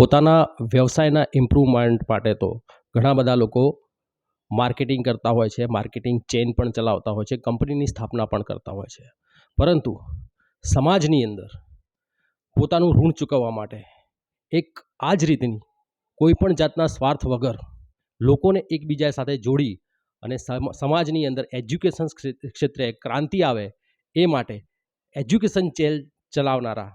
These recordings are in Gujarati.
પોતાના વ્યવસાયના ઇમ્પ્રુવમેન્ટ માટે તો ઘણા બધા લોકો માર્કેટિંગ કરતા હોય છે, માર્કેટિંગ ચેઇન પણ ચલાવતા હોય છે, કંપનીની સ્થાપના પણ કરતા હોય છે. પરંતુ સમાજની અંદર પોતાનું ઋણ ચૂકવવા માટે એક આ જ રીતની કોઈ પણ જાતના સ્વાર્થ વગર લોકોને એકબીજા સાથે જોડી અને સમાજની અંદર એજ્યુકેશન ક્ષેત્રે ક્રાંતિ આવે એ માટે એજ્યુકેશન ચેલ ચલાવનારા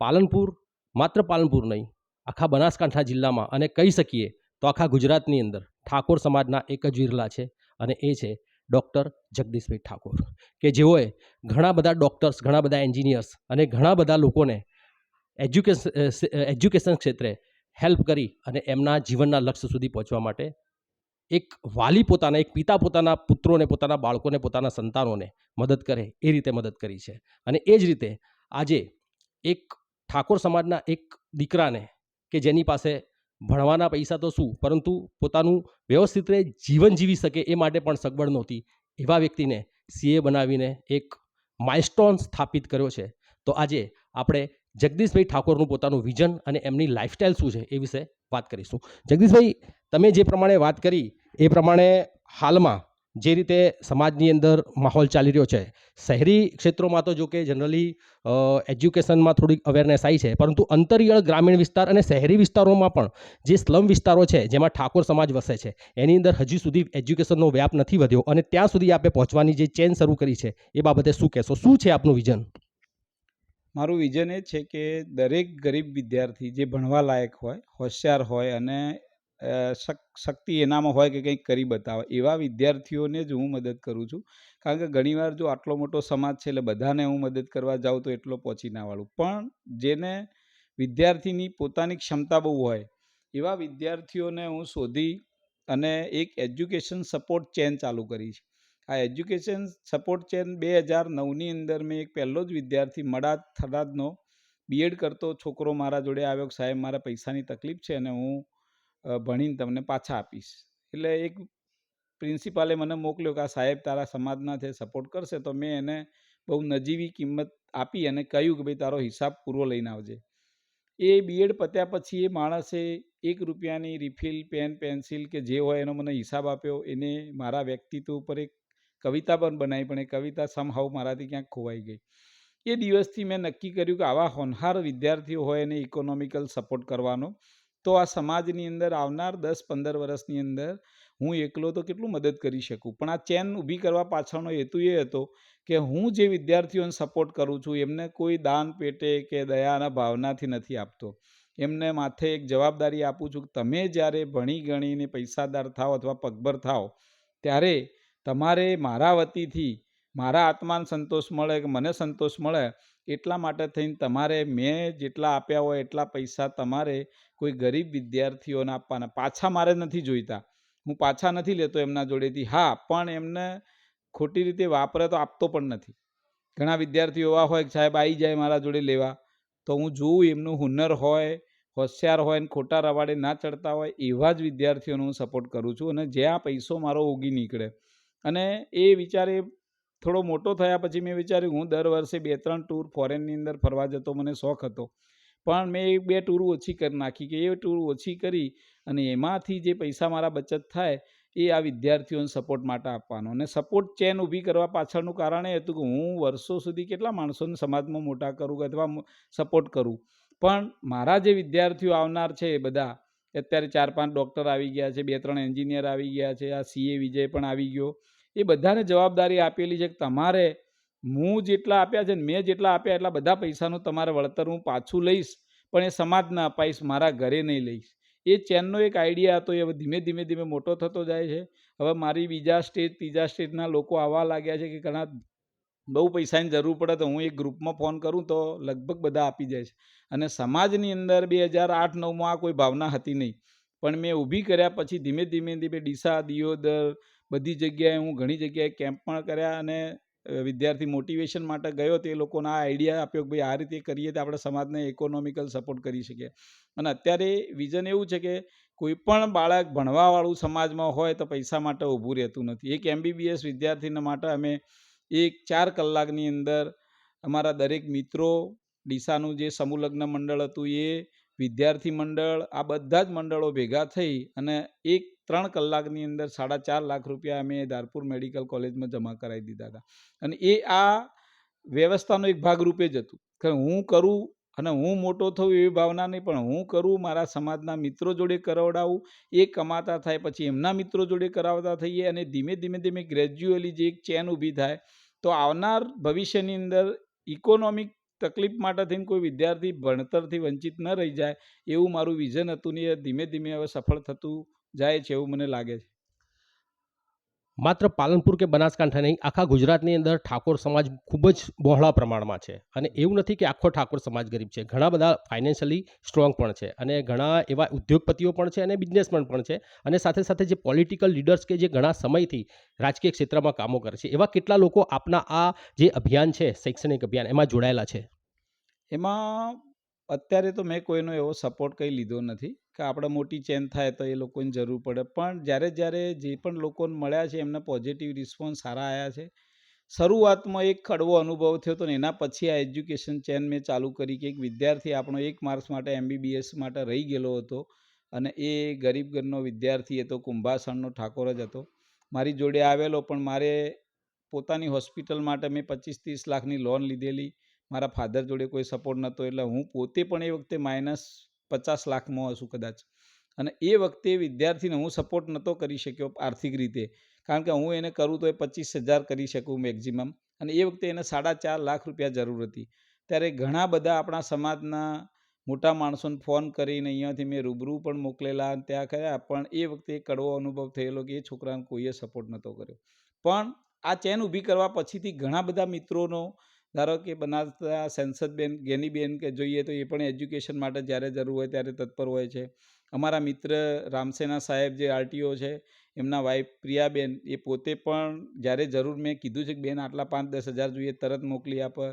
પાલનપુર, માત્ર પાલનપુર નહીં, આખા બનાસકાંઠા જિલ્લામાં અને કહી શકીએ તો આખા ગુજરાતની અંદર ઠાકોર સમાજના એક જ વિરલા છે અને એ છે ડૉક્ટર જગદીશભાઈ ઠાકોર, કે જેઓએ ઘણા બધા ડૉક્ટર્સ, ઘણા બધા એન્જિનિયર્સ અને ઘણા બધા લોકોને એજ્યુકેશન ક્ષેત્રે હેલ્પ કરી અને એમના જીવનના લક્ષ્ય સુધી પહોંચવા માટે એક વાલી પોતાના, એક પિતા પોતાના પુત્રોને, પોતાના બાળકોને, પોતાના સંતાનોને મદદ કરે એ રીતે મદદ કરી છે. અને એ જ રીતે આજે એક ઠાકોર સમાજના એક દીકરાને કે જેની પાસે ભણવાના પૈસા તો શું, પરંતુ પોતાનું વ્યવસ્થિત જીવન જીવી શકે એ માટે પણ સગવડ નહોતી, એવા વ્યક્તિને સીએ બનાવીને એક માઇલસ્ટોન સ્થાપિત કર્યો છે. તો આજે આપણે જગદીશભાઈ ઠાકોરનું પોતાનું વિઝન અને એમની લાઈફસ્ટાઈલ શું છે એ વિશે વાત કરીશું. જગદીશભાઈ, તમે જે પ્રમાણે વાત કરી એ પ્રમાણે હાલમાં જે રીતે સમાજની અંદર માહોલ ચાલી રહ્યો છે, શહેરી ક્ષેત્રોમાં તો જો કે જનરલી એજ્યુકેશનમાં થોડીક અવેરનેસ આવી છે, પરંતુ અંતરિયાળ ગ્રામીણ વિસ્તાર અને શહેરી વિસ્તારોમાં પણ જે સ્લમ વિસ્તારો છે જેમાં ઠાકોર સમાજ વસે છે એની અંદર હજી સુધી એજ્યુકેશનનો વ્યાપ નથી વધ્યો અને ત્યાં સુધી આપણે પહોંચવાની જે ચેન શરૂ કરી છે એ બાબતે શું કહેશો? શું છે આપનું વિઝન? મારું વિઝન એ છે કે દરેક ગરીબ વિદ્યાર્થી જે ભણવા લાયક હોય, હોશિયાર હોય અને શક્તિ એનામાં હોય કે કંઈક કરી બતાવે એવા વિદ્યાર્થીઓને જ હું મદદ કરું છું. કારણ કે ઘણીવાર જો આટલો મોટો સમાજ છે એટલે બધાને હું મદદ કરવા જાઉં તો એટલો પહોંચી ના વાળું. પણ જેને વિદ્યાર્થીની પોતાની ક્ષમતા બહુ હોય એવા વિદ્યાર્થીઓને હું શોધી અને એક એજ્યુકેશન સપોર્ટ ચેન ચાલુ કરી છે. આ એજ્યુકેશન સપોર્ટ ચેન 2009ની અંદર મેં એક પહેલો જ વિદ્યાર્થી થરાદનો બીએડ કરતો છોકરો મારા જોડે આવ્યો, સાહેબ મારા પૈસાની તકલીફ છે અને હું ભણીને તમને પાછા આપીશ. એટલે એક પ્રિન્સિપાલે મને મોકલ્યો કે આ સાહેબ તારા સમાજના છે, સપોર્ટ કરશે, તો મેં એને બહુ નજીવી કિંમત આપી અને કહ્યું કે ભાઈ તારો હિસાબ પૂરો લઈને આવજે. એ બીએડ પત્યા પછી એ માણસે ₹1 રિફિલ, પેન, પેન્સિલ કે જે હોય એનો મને હિસાબ આપ્યો. એને મારા વ્યક્તિત્વ ઉપર એક કવિતા પણ બનાવી, પણ એ કવિતા સમહાવ મારાથી ક્યાંક ખોવાઈ ગઈ. એ દિવસથી મેં નક્કી કર્યું કે આવા હોનહાર વિદ્યાર્થીઓ હોય એને ઇકોનોમિકલ સપોર્ટ કરવાનો, તો આ સમાજની અંદર આવનાર 10-15 વર્ષની અંદર હું એકલો તો કેટલું મદદ કરી શકું. પણ આ ચેન ઊભી કરવા પાછળનો હેતુ એ હતો કે હું જે વિદ્યાર્થીઓને સપોર્ટ કરું છું એમને કોઈ દાન પેટે કે દયાના ભાવનાથી નથી આપતો. એમને માથે એક જવાબદારી આપું છું કે તમે જ્યારે ભણી ગણીને પૈસાદાર થાઓ અથવા પગભર થાઓ ત્યારે તમારે મારા વતીથી મારા આત્માને સંતોષ મળે કે મને સંતોષ મળે એટલા માટે થઈને તમારે મેં જેટલા આપ્યા હોય એટલા પૈસા તમારે કોઈ ગરીબ વિદ્યાર્થીઓને આપવાના. પાછા મારે નથી જોઈતા, હું પાછા નથી લેતો એમના જોડેથી. હા, પણ એમને ખોટી રીતે વાપરે તો આપતો પણ નથી. ઘણા વિદ્યાર્થીઓ એવા હોય કે સાહેબ આવી જાય મારા જોડે લેવા, તો હું જોઉં એમનું હુનર હોય, હોશિયાર હોય અને ખોટા રવાડે ના ચડતા હોય એવા જ વિદ્યાર્થીઓને હું સપોર્ટ કરું છું. અને જ્યાં પૈસો મારો ઉગી નીકળે. અને એ વિચારે થોડો મોટો થયા પછી મેં વિચાર્યું હું દર વર્ષે 2-3 ટૂર ફોરેનની અંદર ફરવા જતો, મને શોખ હતો. પણ મેં 1-2 ટૂર ઓછી કરી નાખી કે એ ટૂર ઓછી કરી અને એમાંથી જે પૈસા મારા બચત થાય એ આ વિદ્યાર્થીઓને સપોર્ટ માટે આપવાનો. અને સપોર્ટ ચેન ઊભી કરવા પાછળનું કારણ એ હતું કે હું વર્ષો સુધી કેટલા માણસોને સમાજમાં મોટા કરું અથવા સપોર્ટ કરું, પણ મારા જે વિદ્યાર્થીઓ આવનાર છે એ બધા અત્યારે 4-5 ડૉક્ટર આવી ગયા છે, 2-3 એન્જિનિયર આવી ગયા છે, આ સીએ વિજય પણ આવી ગયો. એ બધાને જવાબદારી આપેલી છે કે તમારે હું જેટલા આપ્યા છે ને મેં જેટલા આપ્યા એટલા બધા પૈસાનું તમારે વળતર હું પાછું લઈશ, પણ એ સમાજના અપાઈશ, મારા ઘરે નહીં લઈશ. એ ચેનનો એક આઈડિયા હતો. એ હવે ધીમે ધીમે મોટો થતો જાય છે. હવે મારી બીજા સ્ટેજ, ત્રીજા સ્ટેજના લોકો આવવા લાગ્યા છે કે ઘણા બહુ પૈસાની જરૂર પડે તો હું એક ગ્રુપમાં ફોન કરું તો લગભગ બધા આપી જાય છે. અને સમાજની અંદર 2008-9માં આ કોઈ ભાવના હતી નહીં, પણ મેં ઊભી કર્યા પછી ધીમે ધીમે ડીસા, દિયોદર બધી જગ્યાએ હું ઘણી જગ્યાએ કેમ્પ પણ કર્યા અને વિદ્યાર્થી મોટિવેશન માટે ગયો તો એ લોકોને આ આઈડિયા આપ્યો કે ભાઈ આ રીતે કરીએ તો આપણે સમાજને ઇકોનોમિકલ સપોર્ટ કરી શકીએ. અને અત્યારે વિઝન એવું છે કે કોઈ પણ બાળક ભણવાવાળું સમાજમાં હોય તો પૈસા માટે ઊભું રહેતું નથી. એક MBBS વિદ્યાર્થીને માટે અમે 4 કલાકની અંદર અમારા દરેક મિત્રો, ડીસાનું જે સમૂહ લગ્ન મંડળ હતું એ વિદ્યાર્થી મંડળ, આ બધા જ મંડળો ભેગા થઈ અને 3 કલાકની અંદર 4.5 લાખ રૂપિયા અમે ધારપુર મેડિકલ કોલેજમાં જમા કરાવી દીધા હતા. અને એ આ વ્યવસ્થાનો એક ભાગરૂપે જ હતું કે હું કરું અને હું મોટો થઉં એવી ભાવના નહીં, પણ હું કરું, મારા સમાજના મિત્રો જોડે કરાવડાવું, એ કમાતા થાય પછી એમના મિત્રો જોડે કરાવતા થઈએ અને ધીમે ધીમે ધીમે ગ્રેજ્યુઅલી જે એક ચેન ઊભી થાય તો આવનાર ભવિષ્યની અંદર ઇકોનોમિક તકલીફ માટે થઈને કોઈ વિદ્યાર્થી ભણતરથી વંચિત ન રહી જાય એવું મારું વિઝન હતું ને એ ધીમે ધીમે હવે સફળ થતું જાય છે એવું મને લાગે છે. માત્ર પાલનપુર કે બનાસકાંઠા નહીં, આખા ગુજરાતની અંદર ઠાકોર સમાજ ખૂબ જ બહોળા પ્રમાણમાં છે. અને એવું નથી કે આખો ઠાકોર સમાજ ગરીબ છે. ઘણા બધા ફાઇનાન્શિયલી સ્ટ્રોંગ પણ છે અને ઘણા એવા ઉદ્યોગપતિઓ પણ છે અને બિઝનેસમેન પણ છે. અને સાથે સાથે જે પોલિટિકલ લીડર્સ કે જે ઘણા સમયથી રાજકીય ક્ષેત્રમાં કામો કરે છે, એવા કેટલા લોકો આપના આ જે અભિયાન છે, શૈક્ષણિક અભિયાન, એમાં જોડાયેલા છે? એમાં અત્યારે તો મેં કોઈનો એવો સપોર્ટ કંઈ લીધો નથી કે આપણે મોટી ચેન થાય તો એ લોકોની જરૂર પડે, પણ જ્યારે જ્યારે જે પણ લોકોને મળ્યા છે એમને પોઝિટિવ રિસ્પોન્સ સારા આવ્યા છે. શરૂઆતમાં એક કડવો અનુભવ થયો હતો ને એના પછી આ એજ્યુકેશન ચેન મેં ચાલુ કરી કે એક વિદ્યાર્થી આપણો 1 માર્ક્સ માટે MBBS માટે રહી ગયેલો હતો અને એ ગરીબ ઘરનો વિદ્યાર્થી હતો, કુંભાસણનો ઠાકોર જ હતો. મારી જોડે આવેલો, પણ મારે પોતાની હોસ્પિટલ માટે મેં 25-30 લાખની લોન લીધેલી. મારા ફાધર જોડે કોઈ સપોર્ટ નહોતો એટલે હું પોતે પણ એ વખતે -50 લાખમાં હશું કદાચ. અને એ વખતે વિદ્યાર્થીને હું સપોર્ટ નહોતો કરી શક્યો આર્થિક રીતે, કારણ કે હું એને કરું તો એ 25,000 કરી શકું મેક્ઝિમમ, અને એ વખતે એને 4.5 લાખ રૂપિયા જરૂર હતી. ત્યારે ઘણા બધા આપણા સમાજના મોટા માણસોને ફોન કરીને અહીંયાથી મેં રૂબરૂ પણ મોકલેલા અને ત્યાં કર્યા, પણ એ વખતે કડવો અનુભવ થયેલો કે એ છોકરાને કોઈએ સપોર્ટ નહોતો કર્યો. પણ આ ચેન ઊભી કરવા પછીથી ઘણા બધા મિત્રોનો, ધારો કે બનાસના સંસદબેન ગેનીબેન કે જોઈએ તો એ પણ એજ્યુકેશન માટે જ્યારે જરૂર હોય ત્યારે તત્પર હોય છે. અમારા મિત્ર રામસેના સાહેબ જે RTO છે, એમના વાઈફ પ્રિયાબેન, એ પોતે પણ જ્યારે જરૂર મેં કીધું છે કે બેન આટલા 5-10 હજાર જોઈએ તરત મોકલી આપે.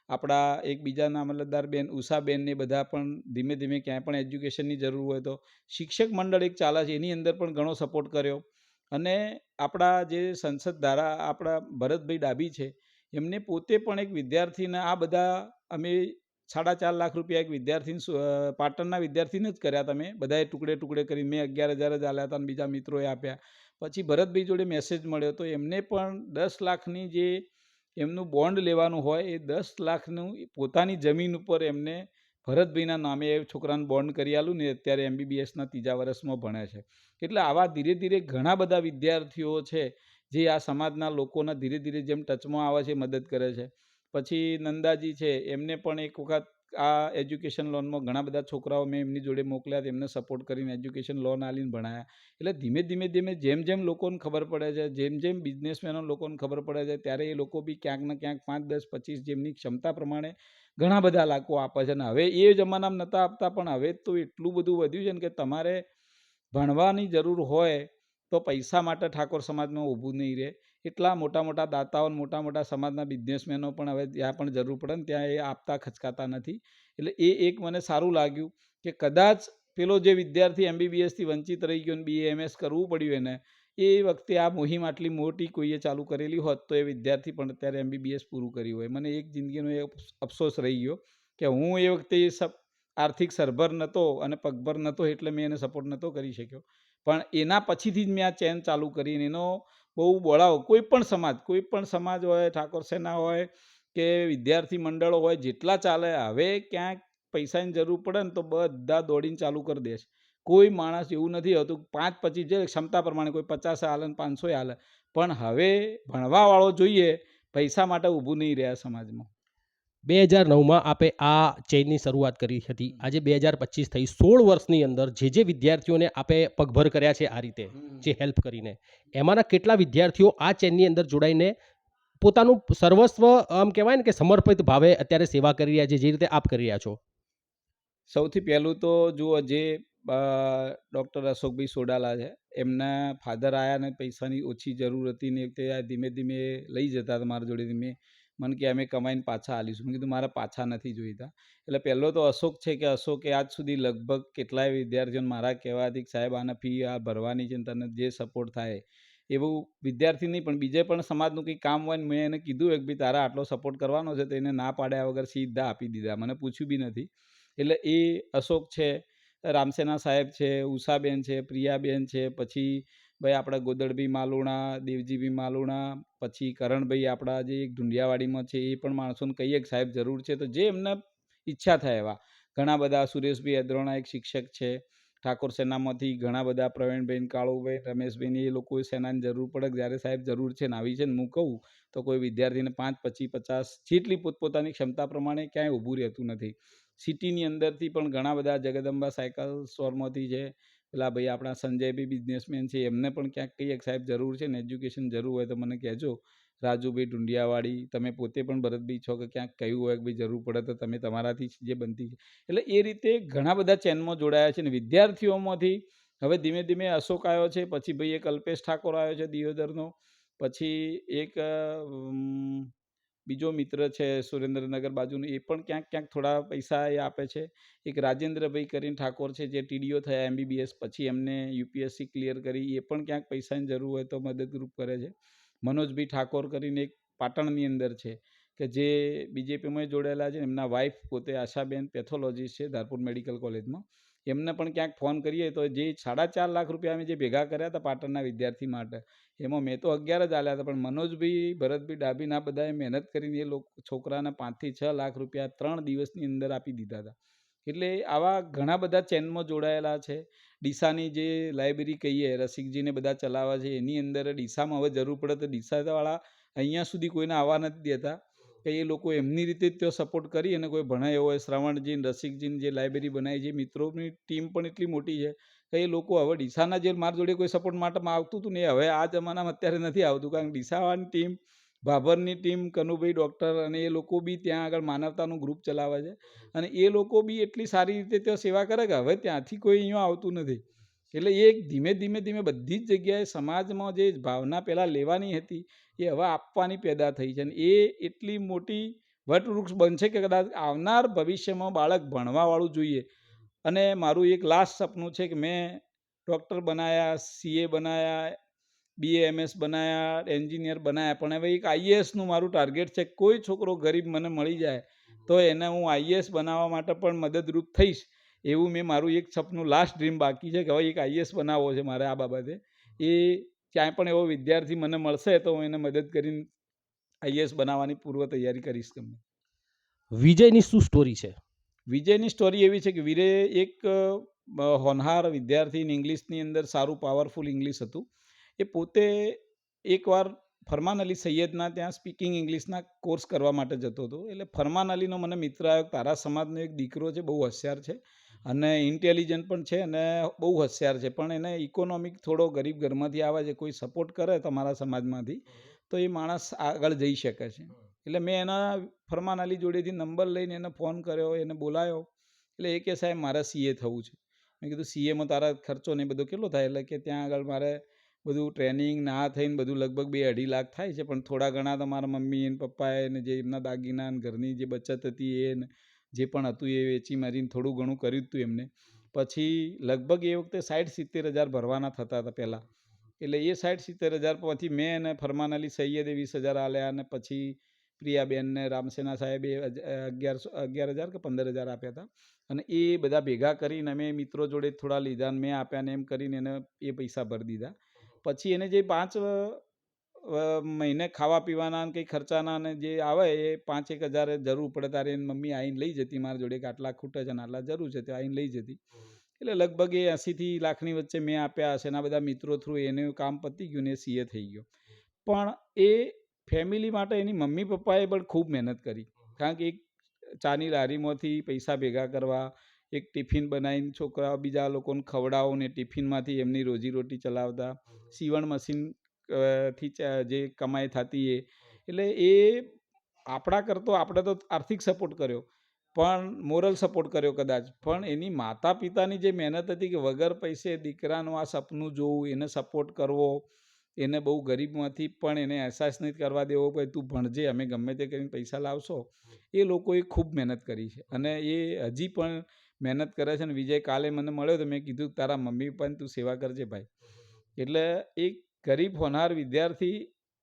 આપણા એક બીજાના અમલદાર બેન ઉષાબેન ને બધા પણ ધીમે ધીમે ક્યાંય પણ એજ્યુકેશનની જરૂર હોય તો શિક્ષક મંડળ એક ચાલે છે એની અંદર પણ ઘણો સપોર્ટ કર્યો. અને આપણા જે સંસદ ધારા આપણા ભરતભાઈ ડાભી છે, એમને પોતે પણ એક વિદ્યાર્થીને આ બધા અમે 4.5 લાખ રૂપિયા એક વિદ્યાર્થીને પાટણના વિદ્યાર્થીને જ કર્યા હતા. મેં બધાએ ટુકડે ટુકડે કરી મેં 11,000 જ આલ્યા હતા અને બીજા મિત્રોએ આપ્યા. પછી ભરતભાઈ જોડે મેસેજ મળ્યો તો એમને પણ 10 લાખની જે એમનું બોન્ડ લેવાનું હોય એ 10 લાખનું પોતાની જમીન ઉપર એમને ભરતભાઈના નામે એ છોકરાને બોન્ડ કરી આલું ને અત્યારે MBBSના 3જા વર્ષમાં ભણે છે. એટલે આવા ધીરે ધીરે ઘણા બધા વિદ્યાર્થીઓ છે જે આ સમાજના લોકોના ધીરે ધીરે જેમ ટચમાં આવે છે મદદ કરે છે. પછી નંદાજી છે, એમને પણ એક વખત આ એજ્યુકેશન લોનમાં ઘણા બધા છોકરાઓ મેં એમની જોડે મોકલ્યા, એમને સપોર્ટ કરીને એજ્યુકેશન લોન આલીને ભણાયા. એટલે ધીમે ધીમે ધીમે જેમ જેમ લોકોને ખબર પડે છે, જેમ જેમ બિઝનેસમેનો લોકોને ખબર પડે છે, ત્યારે એ લોકો બી ક્યાંક ને ક્યાંક 5, 10, 25 જેમની ક્ષમતા પ્રમાણે ઘણા બધા લાખો આપે છે. અને હવે એ જમાનામાં નહોતા આપતા, પણ હવે તો એટલું બધું વધ્યું છે ને કે તમારે ભણવાની જરૂર હોય તો પૈસા માટે ઠાકોર સમાજમાં ઊભું નહીં રહે. એટલા મોટા મોટા દાતાઓ, મોટા મોટા સમાજના બિઝનેસમેનો પણ હવે જ્યાં પણ જરૂર પડે ને ત્યાં એ આપતા ખચકાતા નથી. એટલે એ એક મને સારું લાગ્યું કે કદાચ પેલો જે વિદ્યાર્થી MBBSથી વંચિત રહી ગયો ને BA MS કરવું પડ્યું એને, એ વખતે આ મુહિમ આટલી મોટી કોઈએ ચાલુ કરેલી હોત તો એ વિદ્યાર્થી પણ અત્યારે MBBS પૂરું કર્યું હોય. મને એક જિંદગીનો એ અફસોસ રહી ગયો કે હું એ વખતે આર્થિક સરભર નહોતો અને પગભર નહોતો એટલે મેં એને સપોર્ટ નહોતો કરી શક્યો. પણ એના પછીથી જ મેં આ ચેન ચાલુ કરીને એનો બહુ બળાવ કોઈ પણ સમાજ હોય, ઠાકોર સેના હોય કે વિદ્યાર્થી મંડળો હોય, જેટલા ચાલે, હવે ક્યાંક પૈસાની જરૂર પડે ને તો બધા દોડીને ચાલુ કરી દે છે. કોઈ માણસ એવું નથી હોતું 5-25 જે ક્ષમતા પ્રમાણે કોઈ 50 હાલે ને 500 હાલે, પણ હવે ભણવાવાળો જોઈએ, પૈસા માટે ઊભું નહીં રહ્યા સમાજમાં. 2009માં આપે આ ચેઇનની શરૂઆત કરી હતી. આજે 2025 થઈ. 16 વર્ષની અંદર જે વિદ્યાર્થીઓને આપે પગભર કર્યા છે આ રીતે, જે હેલ્પ કરીને, એમાંના કેટલા વિદ્યાર્થીઓ આ ચેનની અંદર જોડાઈને પોતાનું સર્વસ્વ, આમ કહેવાય ને કે સમર્પિત ભાવે અત્યારે સેવા કરી રહ્યા છે, જે રીતે આપ કરી રહ્યા છો? સૌથી પહેલું તો જુઓ, જે ડૉક્ટર અશોકભાઈ સોડાલા છે, એમના ફાધર આયા ને પૈસાની ઓછી જરૂર હતી ને તે ધીમે ધીમે લઈ જતા હતા મારા જોડેથી. મને કે અમે કમાઈને પાછા આલીશું. મેં કીધું મારે પાછા નથી જોઈતા. એટલે પહેલો તો અશોક છે કે અશોકે આજ સુધી લગભગ કેટલાય વિદ્યાર્થીઓને મારા કહેવાથી સાહેબ આને ફી આ ભરવાની છે ને તને જે સપોર્ટ થાય એવું, વિદ્યાર્થી નહીં પણ બીજે પણ સમાજનું કંઈ કામ હોય ને મેં એને કીધું કે ભાઈ તારા આટલો સપોર્ટ કરવાનો છે તો એને ના પાડ્યા વગર સીધા આપી દીધા, મને પૂછ્યું બી નથી. એટલે એ અશોક છે, રામસેના સાહેબ છે, ઉષાબેન છે, પ્રિયાબેન છે, પછી ભાઈ આપણા ગોદડભાઈ માલુણા, દેવજીભાઈ માલુણા, પછી કરણભાઈ આપણા જે એક ઢુંડિયાવાડીમાં છે, એ પણ માણસોને કહીએ કે સાહેબ જરૂર છે, તો જે એમને ઈચ્છા થાય એવા ઘણા બધા. સુરેશભાઈ અદ્રોણા એક શિક્ષક છે ઠાકોર સેનામાંથી, ઘણા બધા પ્રવીણભાઈ, કાળુભાઈ, રમેશભાઈ, એ લોકો સેનાની જરૂર પડે જ્યારે સાહેબ જરૂર છે ને આવી છે ને હું કહું તો કોઈ વિદ્યાર્થીને 5, 25, 50 જેટલી પોતપોતાની ક્ષમતા પ્રમાણે ક્યાંય ઊભું રહેતું નથી. સિટીની અંદરથી પણ ઘણા બધા જગદંબા સાયકલ સ્ટોરમાંથી છે, પેલા ભાઈ આપણા સંજયભાઈ બિઝનેસમેન છે, એમને પણ ક્યાંક કહીએ કે સાહેબ જરૂર છે ને એજ્યુકેશન જરૂર હોય તો મને કહેજો. રાજુભાઈ ઢુંડિયાવાડી, તમે પોતે પણ ભરતભાઈ છો કે ક્યાંક કહ્યું હોય કે ભાઈ જરૂર પડે તો તમે તમારાથી જે બનતી છે. એટલે એ રીતે ઘણા બધા ચેનમાં જોડાયા છે ને વિદ્યાર્થીઓમાંથી હવે ધીમે ધીમે અશોક આવ્યો છે, પછી ભાઈ એક અલ્પેશ ઠાકોર આવ્યો છે દિયોદરનો, પછી એક બીજો મિત્ર છે સુરેન્દ્રનગર બાજુનો, એ પણ ક્યાંક ક્યાંક થોડા પૈસા એ આપે છે. એક રાજેન્દ્રભાઈ કરીને ઠાકોર છે જે ટીડીઓ થયા MBBS, પછી એમને UPSC ક્લિયર કરી, એ પણ ક્યાંક પૈસાની જરૂર હોય તો મદદરૂપ કરે છે. મનોજભાઈ ઠાકોર કરીને એક પાટણની અંદર છે કે જે BJPમાં જોડાયેલા છે, એમના વાઇફ પોતે આશાબેન પેથોલોજીસ્ટ છે ધારપુર મેડિકલ કોલેજમાં, એમને પણ ક્યાંક ફોન કરીએ તો જે 4.5 લાખ રૂપિયા અમે જે ભેગા કર્યા હતા પાટણના વિદ્યાર્થી માટે, એમાં મેં તો 11 જ આલ્યા હતા, પણ મનોજભાઈ, ભરતભાઈ ડાભીના બધાએ મહેનત કરીને એ લોકો છોકરાને 5 થી 6 લાખ રૂપિયા 3 દિવસની અંદર આપી દીધા હતા. એટલે આવા ઘણા બધા ચેનમાં જોડાયેલા છે. ડીસાની જે લાઇબ્રેરી કહીએ રસિકજીને બધા ચલાવે છે, એની અંદર ડીસામાં હવે જરૂર પડે તો ડીસાવાળા અહીંયા સુધી કોઈને આવવા નથી દેતા કે એ લોકો એમની રીતે જ ત્યાં સપોર્ટ કરી અને કોઈ ભણાય હોય. શ્રવણજીને રસિકજીને જે લાઇબ્રેરી બનાવી છે, મિત્રોની ટીમ પણ એટલી મોટી છે કે એ લોકો હવે ડીસાના જે મારા જોડે કોઈ સપોર્ટ માટેમાં આવતું હતું ને, હવે આ જમાનામાં અત્યારે નથી આવતું, કારણ કે ડીસાવાની ટીમ, ભાભરની ટીમ, કનુભાઈ ડૉક્ટર અને એ લોકો બી ત્યાં આગળ માનવતાનું ગ્રુપ ચલાવે છે અને એ લોકો બી એટલી સારી રીતે ત્યાં સેવા કરે કે હવે ત્યાંથી કોઈ અહીંયા આવતું નથી. એટલે એ ધીમે ધીમે ધીમે બધી જ જગ્યાએ સમાજમાં જે ભાવના પહેલાં લેવાની હતી એ હવે આપવાની પેદા થઈ છે અને એ એટલી મોટી વટવૃક્ષ બનશે કે કદાચ આવનાર ભવિષ્યમાં બાળક ભણવાવાળું જોઈએ. અને મારું એક લાસ્ટ સપનું છે કે મેં ડૉક્ટર બનાયા, CA બનાયા, BAMS બનાયા, એન્જિનિયર બનાયા, પણ હવે એક IASનું મારું ટાર્ગેટ છે. કોઈ છોકરો ગરીબ મને મળી જાય તો એને હું IAS બનાવવા માટે પણ મદદરૂપ થઈશ, એવું મેં મારું એક સપનું લાસ્ટ ડ્રીમ બાકી છે કે હવે એક IAS બનાવવો છે મારે. આ બાબતે એ ક્યાંય પણ એવો વિદ્યાર્થી મને મળશે તો હું એને મદદ કરીને IAS બનાવવાની પૂર્વ તૈયારી કરીશ. તમને વિજયની શું સ્ટોરી છે? વિજયની સ્ટોરી એવી છે કે વીરે એક હોનહાર વિદ્યાર્થી ઇંગ્લિશની અંદર સારું પાવરફુલ ઇંગ્લિશ હતું. એ પોતે એકવાર ફરમાન અલી સૈયદના ત્યાં સ્પીકિંગ ઇંગ્લિશના કોર્સ કરવા માટે જતો હતો. એટલે ફરમાન અલીનો મને મિત્ર આવ્યો, તારા સમાજનો એક દીકરો છે, બહુ હોશિયાર છે અને ઇન્ટેલિજન્ટ પણ છે અને બહુ હોશિયાર છે, પણ એને ઇકોનોમિક થોડો ગરીબ ઘરમાંથી આવે છે, કોઈ સપોર્ટ કરે તમારા સમાજમાંથી તો એ માણસ આગળ જઈ શકે છે. એટલે મેં એના ફરમાન અલી જોડેથી નંબર લઈને એને ફોન કર્યો, એને બોલાયો. એટલે એ કે સાહેબ મારે CA થવું છે. મેં કીધું CAમાં તારા ખર્ચો ને બધો કેટલો થાય? એટલે કે ત્યાં આગળ મારે બધું ટ્રેનિંગ ના થઈને બધું લગભગ 2-2.5 લાખ થાય છે, પણ થોડા ઘણા તો મારા મમ્મી અને પપ્પાએ ને જે એમના દાગીના અને ઘરની જે બચત હતી એ જે પણ હતું એ વેચી મારીને થોડું ઘણું કર્યું હતું એમને. પછી લગભગ એ વખતે 60-70 હજાર ભરવાના થતા હતા પહેલાં. એટલે એ 60-70 હજાર પછી મેં અને ફરમાન અલી સૈયદે 20,000 આલ્યા અને પછી પ્રિયાબેનને રામસેના સાહેબે 11,000 કે 15,000 આપ્યા હતા. અને એ બધા ભેગા કરીને અમે મિત્રો જોડે થોડા લીધા અને મેં આપ્યા ને એમ કરીને એને એ પૈસા ભરી દીધા. પછી એને જે 5 મહિને ખાવા પીવાના કંઈ ખર્ચાના અને જે આવે એ 5-1 હજાર જરૂર પડે ત્યારે એની મમ્મી આવીને લઈ જતી મારા જોડે કે આટલા ખૂટે છે અને આટલા જરૂર છે તે આવીને લઈ જતી. એટલે લગભગ એ 80 લાખની વચ્ચે મેં આપ્યા હશે. એના બધા મિત્રો થ્રુ એનું કામ પતી ગયું ને એ CA થઈ ગયો. પણ એ ફેમિલી માટે એની મમ્મી પપ્પાએ પણ ખૂબ મહેનત કરી, કારણ કે એક ચાની લારીમાંથી પૈસા ભેગા કરવા, એક ટિફિન બનાવીને છોકરા બીજા લોકોને ખવડાવો ને ટિફિનમાંથી એમની રોજીરોટી ચલાવતા, સીવણ મશીન થી જે કમાઈ થતી એ. એટલે એ આપણા કરતો આપણે તો આર્થિક સપોર્ટ કર્યો પણ મોરલ સપોર્ટ કર્યો કદાચ, પણ એની માતા પિતાની જે મહેનત હતી કે વગર પૈસે દીકરાનું આ સપનું જોવું, એને સપોર્ટ કરવો, એને બહુ ગરીબમાંથી પણ એને અહેસાસ નથી કરવા દેવો કે તું ભણજે, અમે ગમે તે કરીને પૈસા લાવશો. એ લોકોએ ખૂબ મહેનત કરી છે અને એ હજી પણ મહેનત કરે છે. અને વિજય કાલે મને મળ્યો તો મેં કીધું તારા મમ્મી પપ્પાની તું સેવા કરજે ભાઈ. એટલે એક ગરીબ હોનાર વિદ્યાર્થી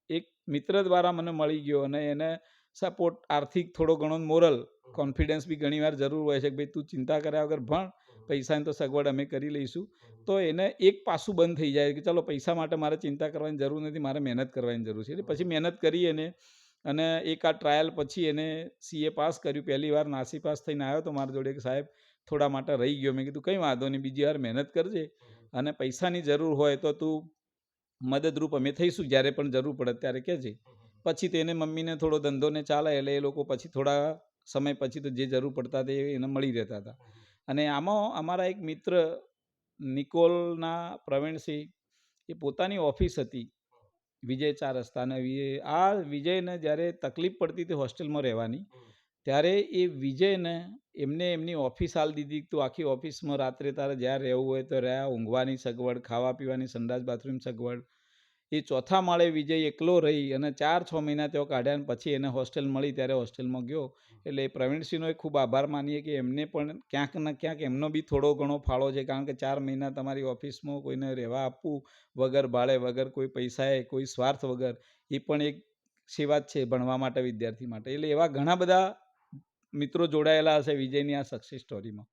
એક મિત્ર દ્વારા મને મળી ગયો અને એને સપોર્ટ આર્થિક થોડો ઘણો મોરલ કોન્ફિડન્સ બી ઘણીવાર જરૂર હોય છે કે ભાઈ તું ચિંતા કર્યા વગર ભણ, પૈસાની તો સગવડ અમે કરી લઈશું. તો એને એક પાસું બંધ થઈ જાય કે ચલો પૈસા માટે મારે ચિંતા કરવાની જરૂર નથી, મારે મહેનત કરવાની જરૂર છે. એટલે પછી મહેનત કરી એને અને એક આ ટ્રાયલ પછી એને CA પાસ કર્યું. પહેલી વાર નાસી પાસ થઈને આવ્યો તો મારા જોડે કે સાહેબ થોડા માટે રહી ગયો. મેં કીધું કંઈ વાંધો નહીં, બીજી વાર મહેનત કરજે અને પૈસાની જરૂર હોય તો તું મદદરૂપ અમે થઈશું, જ્યારે પણ જરૂર પડે ત્યારે કહેજે. પછી તેને મમ્મીને થોડો ધંધોને ચાલે એટલે એ લોકો પછી થોડા સમય પછી તો જે જરૂર પડતા તે એને મળી રહેતા હતા. અને આમાં અમારા એક મિત્ર નિકોલના પ્રવીણસિંહ, એ પોતાની ઓફિસ હતી વિજય 4 રસ્તા, અને આ વિજયને જ્યારે તકલીફ પડતી હતી હોસ્ટેલમાં રહેવાની, ત્યારે એ વિજયને એમની ઓફિસ આલી દીધી. તો આખી ઓફિસમાં રાત્રે તારે જ્યાં રહેવું હોય તો રહ્યા, ઊંઘવાની સગવડ, ખાવા પીવાની, સંડાસ બાથરૂમ સગવડ. એ ચોથા માળે વિજય એકલો રહી અને 4-6 મહિના તેઓ કાઢ્યા અને પછી એને હોસ્ટેલ મળી ત્યારે હોસ્ટેલમાં ગયો. એટલે એ પ્રવીણસિંહનો ખૂબ આભાર માનીએ કે એમને પણ ક્યાંક ને ક્યાંક એમનો બી થોડો ઘણો ફાળો છે. કારણ કે 4 મહિના તમારી ઓફિસમાં કોઈને રહેવા આપવું વગર ભાડે, વગર કોઈ પૈસાએ, કોઈ સ્વાર્થ વગર, એ પણ એક સેવા જ છે ભણવા માટે, વિદ્યાર્થી માટે. એટલે એવા ઘણા બધા મિત્રો જોડાયેલા હશે વિજયની આ સક્સેસ સ્ટોરીમાં.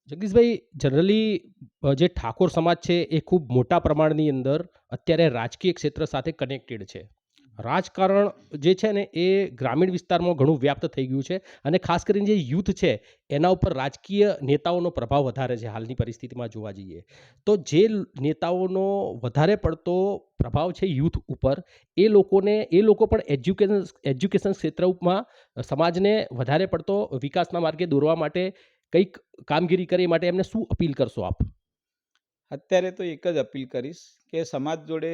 જગદીશભાઈ, જનરલી જે ઠાકોર સમાજ છે એ ખૂબ મોટા પ્રમાણની અંદર અત્યારે રાજકીય ક્ષેત્ર સાથે કનેક્ટેડ છે. રાજકારણ જે છે ને એ ગ્રામીણ વિસ્તારમાં ઘણું વ્યાપ્ત થઈ ગયું છે અને ખાસ કરીને જે યુથ છે એના ઉપર રાજકીય નેતાઓનો પ્રભાવ વધારે છે હાલની પરિસ્થિતિમાં જોવા જઈએ તો. જે નેતાઓનો વધારે પડતો પ્રભાવ છે યુથ ઉપર, એ લોકો પણ એજ્યુકેશન ક્ષેત્રમાં સમાજને વધારે પડતો વિકાસના માર્ગે દોરવા માટે કંઈક કામગીરી કરે, માટે એમને શું અપીલ કરશો આપ? અત્યારે તો એક જ અપીલ કરીશ કે સમાજ જોડે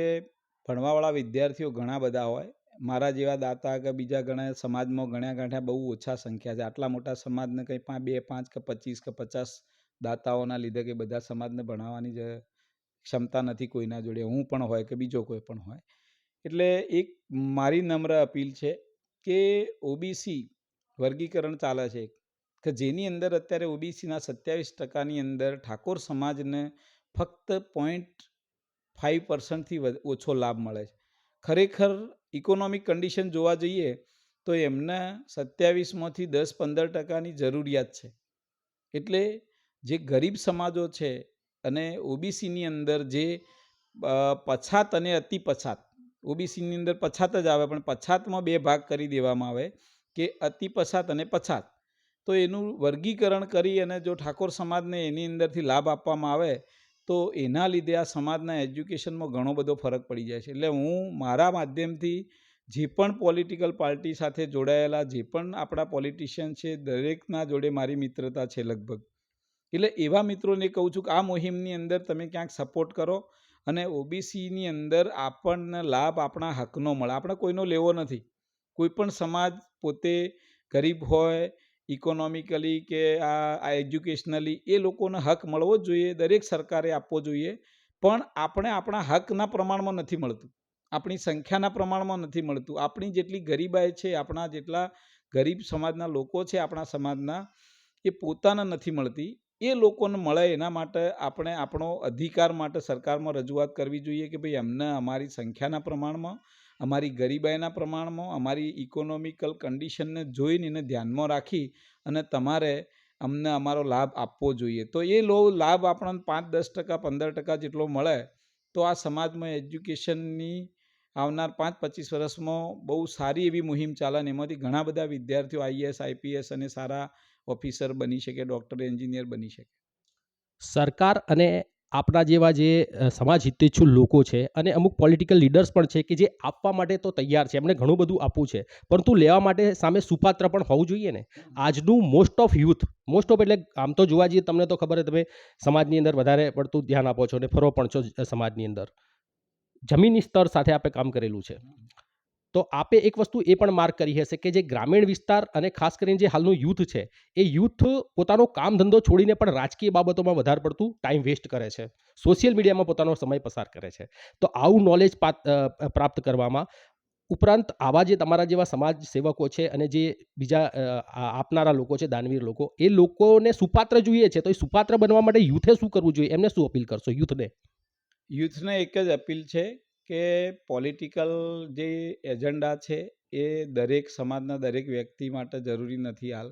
ભણવાવાળા વિદ્યાર્થીઓ ઘણા બધા હોય. મારા જેવા દાતા કે બીજા ઘણા સમાજમાં ગણ્યા ગાંઠ્યા બહુ ઓછા સંખ્યા છે. આટલા મોટા સમાજને કંઈ 2, 5 કે 25 કે 50 દાતાઓના લીધે કે બધા સમાજને ભણાવવાની જ ક્ષમતા નથી કોઈના જોડે, હું પણ હોય કે બીજો કોઈ પણ હોય. એટલે એક મારી નમ્ર અપીલ છે કે OBC વર્ગીકરણ ચાલે છે કે જેની અંદર અત્યારે OBCના 27% અંદર ઠાકોર સમાજને ફક્ત 0.5%થી ઓછો લાભ મળે છે. ખરેખર ઇકોનોમિક કન્ડિશન જોવા જઈએ તો એમને 27માંથી 10-15%ની જરૂરિયાત છે. એટલે જે ગરીબ સમાજો છે અને OBCની અંદર જે પછાત અને અતિ પછાત, OBCની અંદર પછાત જ આવે પણ પછાતમાં 2 ભાગ કરી દેવામાં આવે કે અતિ પછાત અને પછાત. તો એનું વર્ગીકરણ કરી અને જો ઠાકોર સમાજને એની અંદરથી લાભ આપવામાં આવે તો એના લીધે આ સમાજના એજ્યુકેશનમાં ઘણો બધો ફરક પડી જાય છે. એટલે હું મારા માધ્યમથી જે પણ પોલિટિકલ પાર્ટી સાથે જોડાયેલા જે પણ આપણા પોલિટિશિયન છે દરેકના જોડે મારી મિત્રતા છે લગભગ. એટલે એવા મિત્રોને કહું છું કે આ મુહિમની અંદર તમે ક્યાંક સપોર્ટ કરો અને OBCની અંદર આપણને લાભ આપણા હકનો મળે. આપણે કોઈનો લેવો નથી. કોઈ પણ સમાજ પોતે ગરીબ હોય, ઇકોનોમિકલી કે આ એજ્યુકેશનલી, એ લોકોને હક મળવો જ જોઈએ, દરેક સરકારે આપવો જોઈએ. પણ આપણે આપણા હકના પ્રમાણમાં નથી મળતું, આપણી સંખ્યાના પ્રમાણમાં નથી મળતું. આપણી જેટલી ગરીબાઈ છે, આપણા જેટલા ગરીબ સમાજના લોકો છે આપણા સમાજના, એ પોતાને નથી મળતી. એ લોકોને મળે એના માટે આપણે આપણો અધિકાર માટે સરકારમાં રજૂઆત કરવી જોઈએ કે ભાઈ અમને અમારી સંખ્યાના પ્રમાણમાં, અમારી ગરીબાઈના પ્રમાણમાં, અમારી ઇકોનોમિકલ કન્ડિશનને જોઈને એને ધ્યાનમાં રાખી અને તમારે અમને અમારો લાભ આપવો જોઈએ. તો એ લાભ આપણને 5-10%, 15% જેટલો મળે તો આ સમાજમાં એજ્યુકેશનની આવનાર 5-25 વર્ષમાં બહુ સારી એવી મુહિમ ચાલે અને એમાંથી ઘણા બધા વિદ્યાર્થીઓ IAS, IPS અને સારા ઓફિસર બની શકે, ડૉક્ટર, એન્જિનિયર બની શકે. સરકાર અને આપણા જેવા જે સમાજ હિતેચ્છુ લોકો છે અને અમુક પોલિટિકલ લીડર્સ પણ છે કે જે આપવા માટે તો તૈયાર છે, એમને ઘણું બધું આપવું છે, પરંતુ લેવા માટે સામે સુપાત્ર પણ હોવું જોઈએ ને. આજનું મોસ્ટ ઓફ એટલે આમ તો જોવા જઈએ, તમને તો ખબર છે, તમે સમાજની અંદર વધારે પડતું ધ્યાન આપો છો અને ફરો પણ છો સમાજની અંદર. જમીની સ્તર સાથે આપણે કામ કરેલું છે. તો આપે એક વસ્તુ એ પણ માર્ક કરી હશે કે જે ગ્રામીણ વિસ્તાર અને ખાસ કરીને જે હાલનું યુથ છે, એ યુથ પોતાનો કામ ધંધો છોડીને પણ રાજકીય બાબતોમાં વધારે પડતું ટાઈમ વેસ્ટ કરે છે, સોશિયલ મીડિયામાં પોતાનો સમય પસાર કરે છે. તો આવું નોલેજ પ્રાપ્ત કરવામાં ઉપરાંત આવા જે તમારા જેવા સમાજ સેવકો છે અને જે બીજા આપનારા લોકો છે, દાનવીર લોકો, એ લોકોને સુપાત્ર જોઈએ છે, તો એ સુપાત્ર બનવા માટે યુથે શું કરવું જોઈએ, એમને શું અપીલ કરશો યુથને? યુથને એક જ અપીલ છે કે પોલિટિકલ જે એજન્ડા છે એ દરેક સમાજના દરેક વ્યક્તિ માટે જરૂરી નથી હાલ.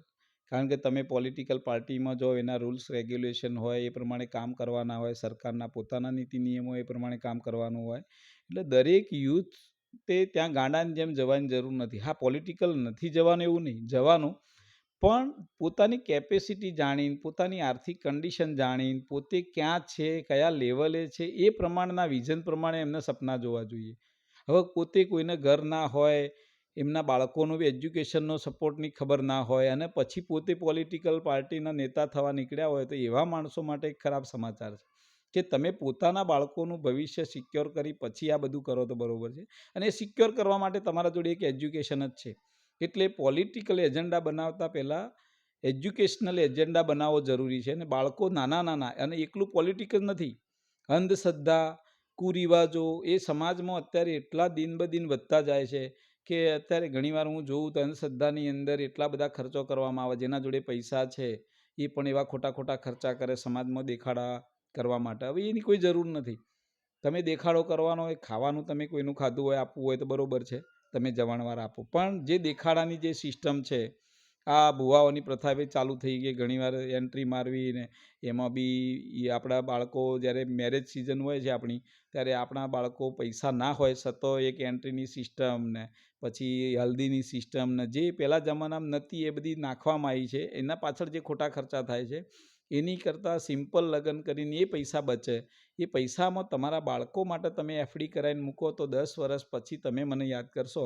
કારણ કે તમે પોલિટિકલ પાર્ટીમાં જો એના રૂલ્સ રેગ્યુલેશન હોય એ પ્રમાણે કામ કરવાના હોય, સરકારના પોતાના નીતિ નિયમો એ પ્રમાણે કામ કરવાનું હોય. એટલે દરેક યુથ તે ત્યાં ગાંડાની જેમ જવાની જરૂર નથી. હા, પોલિટિકલ નથી જવાનું એવું નહીં, જવાનું, પણ પોતાની કેપેસિટી જાણીને, પોતાની આર્થિક કન્ડિશન જાણીને, પોતે ક્યાં છે, કયા લેવલે છે, એ પ્રમાણના વિઝન પ્રમાણે એમને સપના જોવા જોઈએ. હવે પોતે કોઈને ઘર ના હોય, એમના બાળકોનું બી એજ્યુકેશનનો સપોર્ટની ખબર ના હોય અને પછી પોતે પોલિટિકલ પાર્ટીના નેતા થવા નીકળ્યા હોય, તો એવા માણસો માટે એક ખરાબ સમાચાર છે કે તમે પોતાના બાળકોનું ભવિષ્ય સિક્યોર કરી પછી આ બધું કરો તો બરોબર છે. અને એ સિક્યોર કરવા માટે તમારા જોડે એક એજ્યુકેશન જ છે. એટલે પોલિટિકલ એજન્ડા બનાવતા પહેલાં એજ્યુકેશનલ એજન્ડા બનાવવો જરૂરી છે. અને બાળકો નાના અને એકલું પોલિટિકલ નથી, અંધશ્રદ્ધા, કુરિવાજો એ સમાજમાં અત્યારે એટલા દિન બ દિન વધતા જાય છે કે અત્યારે ઘણીવાર હું જોઉં તો અંધશ્રદ્ધાની અંદર એટલા બધા ખર્ચો કરવામાં આવે. જેના જોડે પૈસા છે એ પણ એવા ખોટા ખર્ચા કરે સમાજમાં દેખાડા કરવા માટે. હવે એની કોઈ જરૂર નથી. તમે દેખાડો કરવાનો હોય, ખાવાનું તમે કોઈનું ખાધું હોય આપવું હોય તો બરોબર છે, તમે જમણવાર આપો. પણ જે દેખાડાની જે સિસ્ટમ છે, આ ભુવાઓની પ્રથા બી ચાલુ થઈ ગઈ. ઘણીવાર એન્ટ્રી મારવી ને એમાં બી આપણા બાળકો જ્યારે મેરેજ સિઝન હોય છે આપણી, ત્યારે આપણા બાળકો પૈસા ના હોય છતાં એક એન્ટ્રીની સિસ્ટમ ને પછી હલ્દીની સિસ્ટમ ને જે પહેલાં જમાનામાં નહોતી એ બધી નાખવામાં આવી છે. એના પાછળ જે ખોટા ખર્ચા થાય છે એની કરતાં સિમ્પલ લગ્ન કરીને એ પૈસા બચે. એ પૈસામાં તમારા બાળકો માટે તમે એફડી કરાવીને મૂકો તો 10 વર્ષ પછી તમે મને યાદ કરશો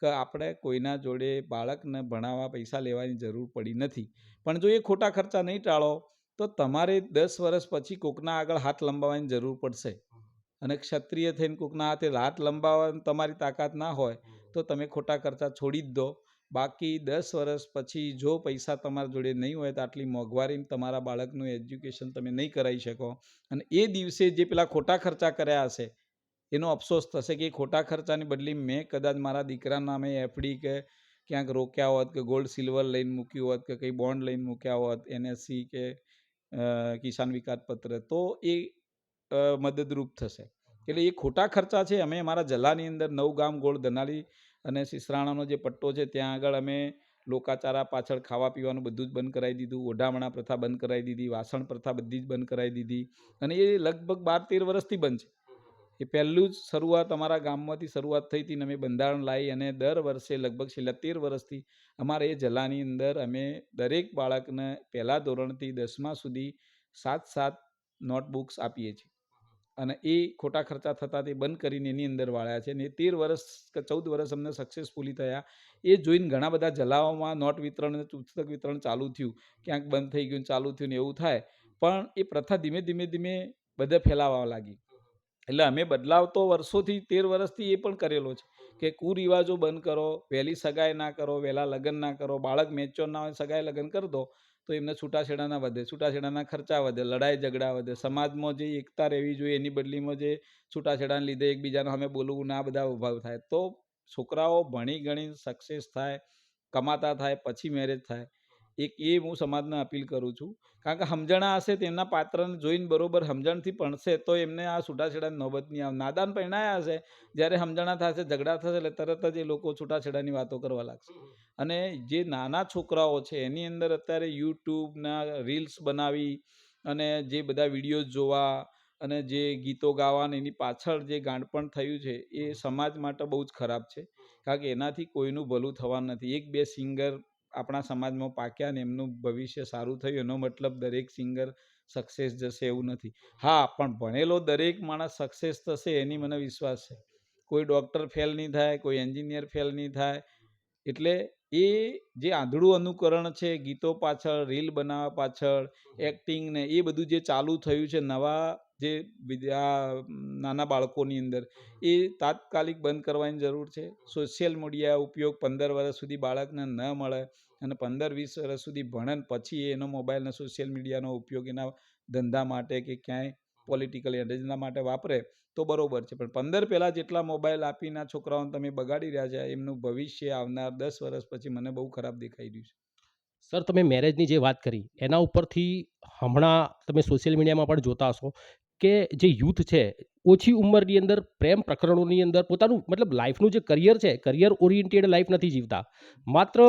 કે આપણે કોઈના જોડે બાળકને ભણાવવા પૈસા લેવાની જરૂર પડી નથી. પણ જો એ ખોટા ખર્ચા નહીં ટાળો તો તમારે 10 વર્ષ પછી કોકના આગળ હાથ લંબાવવાની જરૂર પડશે. અને ક્ષત્રિય થઈને કોકના હાથ લંબાવવાની તમારી તાકાત ના હોય તો તમે ખોટા ખર્ચા છોડી જ દો. બાકી 10 વર્ષ પછી જો પૈસા તમારા જોડે નહીં હોય તો આટલી મોંઘવારીમાં તમારા બાળકનું એજ્યુકેશન તમે નહીં કરાવી શકો. અને એ દિવસે જે પેલા ખોટા ખર્ચા કર્યા હશે એનો અફસોસ થશે કે એ ખોટા ખર્ચાની બદલી મેં કદાચ મારા દીકરાના નામે એફડી કે ક્યાંક રોક્યા હોત કે ગોલ્ડ સિલ્વર લઈને મૂક્યું હોત કે કંઈ બોન્ડ લઈને મૂક્યા હોત, NSC કે કિસાન વિકાસ પત્ર, તો એ મદદરૂપ થશે. એટલે એ ખોટા ખર્ચા છે. અમે અમારા જલાની અંદર 9 ગામ ગોળ ધનાલી અને સિસરાણાનો જે પટ્ટો છે ત્યાં આગળ અમે લોકાચારા પાછળ ખાવા પીવાનું બધું જ બંધ કરાવી દીધું. ઓઢામણા પ્રથા બંધ કરાવી દીધી, વાસણ પ્રથા બધી જ બંધ કરાવી દીધી. અને એ લગભગ 12-13 વર્ષથી બંધ છે. એ પહેલું જ શરૂઆત અમારા ગામમાંથી શરૂઆત થઈ હતી ને અમે બંધારણ લાવી અને દર વર્ષે લગભગ છેલ્લા 13 વર્ષથી અમારે એ જલાની અંદર અમે દરેક બાળકને પહેલા ધોરણથી 10મા સુધી 7 નોટબુક્સ આપીએ છીએ. અને એ ખોટા ખર્ચા થતા તે બંધ કરીને એની અંદર વાળ્યા છે. અને એ 13 વર્ષ કે 14 વર્ષ અમને સક્સેસફુલી થયા. એ જોઈને ઘણા બધા જલાઓમાં નોટ વિતરણ અને પુસ્તક વિતરણ ચાલુ થયું, ક્યાંક બંધ થઈ ગયું ચાલુ થયું ને એવું થાય. પણ એ પ્રથા ધીમે ધીમે બધે ફેલાવા લાગી. એટલે અમે બદલાવ તો વર્ષોથી 13 વર્ષથી એ પણ કરેલો છે કે કુરિવાજો બંધ કરો, વહેલી સગાઈ ના કરો, વહેલા લગ્ન ના કરો. બાળક મેચ્યોર ના હોય સગાઈ લગ્ન કરી દો તો એમને છૂટાછેડાના વધે, છૂટાછેડાના ખર્ચા વધે, લડાઈ ઝઘડા વધે. સમાજમાં જે એકતા રહેવી જોઈએ એની બદલીમાં જે છૂટાછેડાને લીધે એકબીજાને સામે બોલવું ના બધા ઉભાવ થાય. તો છોકરાઓ ભણી ગણી સક્સેસ થાય, કમાતા થાય, પછી મેરેજ થાય. એક એ હું સમાજને અપીલ કરું છું. કારણ કે સમજણા હશે તેમના પાત્રને જોઈને બરોબર સમજણથી ભણશે તો એમને આ છૂટાછેડાની નોબત નહીં આવે. નાદાન પરણાયા હશે, જ્યારે સમજણા થશે, ઝઘડા થશે એટલે તરત જ એ લોકો છૂટાછેડાની વાતો કરવા લાગશે. અને જે નાના છોકરાઓ છે એની અંદર અત્યારે યુટ્યુબના રીલ્સ બનાવી અને જે બધા વિડીયોઝ જોવા અને જે ગીતો ગાવા એની પાછળ જે ગાંડપણ થયું છે એ સમાજ માટે બહુ જ ખરાબ છે. કારણ કે એનાથી કોઈનું ભલું થવાનું નથી. 1-2 સિંગર આપણા સમાજમાં પાક્યા ને એમનું ભવિષ્ય સારું થયું એનો મતલબ દરેક સિંગર સક્સેસ જશે એવું નથી. હા, પણ ભણેલો દરેક માણસ સક્સેસ થશે એની મને વિશ્વાસ છે. કોઈ ડૉક્ટર ફેલ નહીં થાય, કોઈ એન્જિનિયર ફેલ નહીં થાય. એટલે એ જે આંધળું અનુકરણ છે ગીતો પાછળ, રીલ બનાવવા પાછળ, એક્ટિંગ ને એ બધું જે ચાલુ થયું છે નવા જે નાના બાળકોની અંદર, એ તાત્કાલિક બંધ કરવાની જરૂર છે. સોશિયલ મીડિયા ઉપયોગ 15 વર્ષ સુધી બાળકને ન મળે અને 15-20 વર્ષ સુધી ભણે ને પછી એનો મોબાઈલ અને સોશિયલ મીડિયાનો ઉપયોગ એના ધંધા માટે કે ક્યાંય પોલિટિકલ એજન્ડા માટે વાપરે તો બરોબર છે. પણ 15 પહેલાં જેટલા મોબાઈલ આપીને છોકરાઓને તમે બગાડી રહ્યા છે એમનું ભવિષ્ય આવનાર 10 વર્ષ પછી મને બહુ ખરાબ દેખાઈ રહ્યું છે. સર, તમે મેરેજની જે વાત કરી એના ઉપરથી હમણાં તમે સોશિયલ મીડિયામાં પણ જોતા હશો કે જે યુથ છે, ઓછી ઉંમરની અંદર પ્રેમ પ્રકરણોની અંદર પોતાનું મતલબ લાઈફનું જે કરિયર છે, કરિયર ઓરિએન્ટેડ લાઈફ નથી જીવતા. માત્ર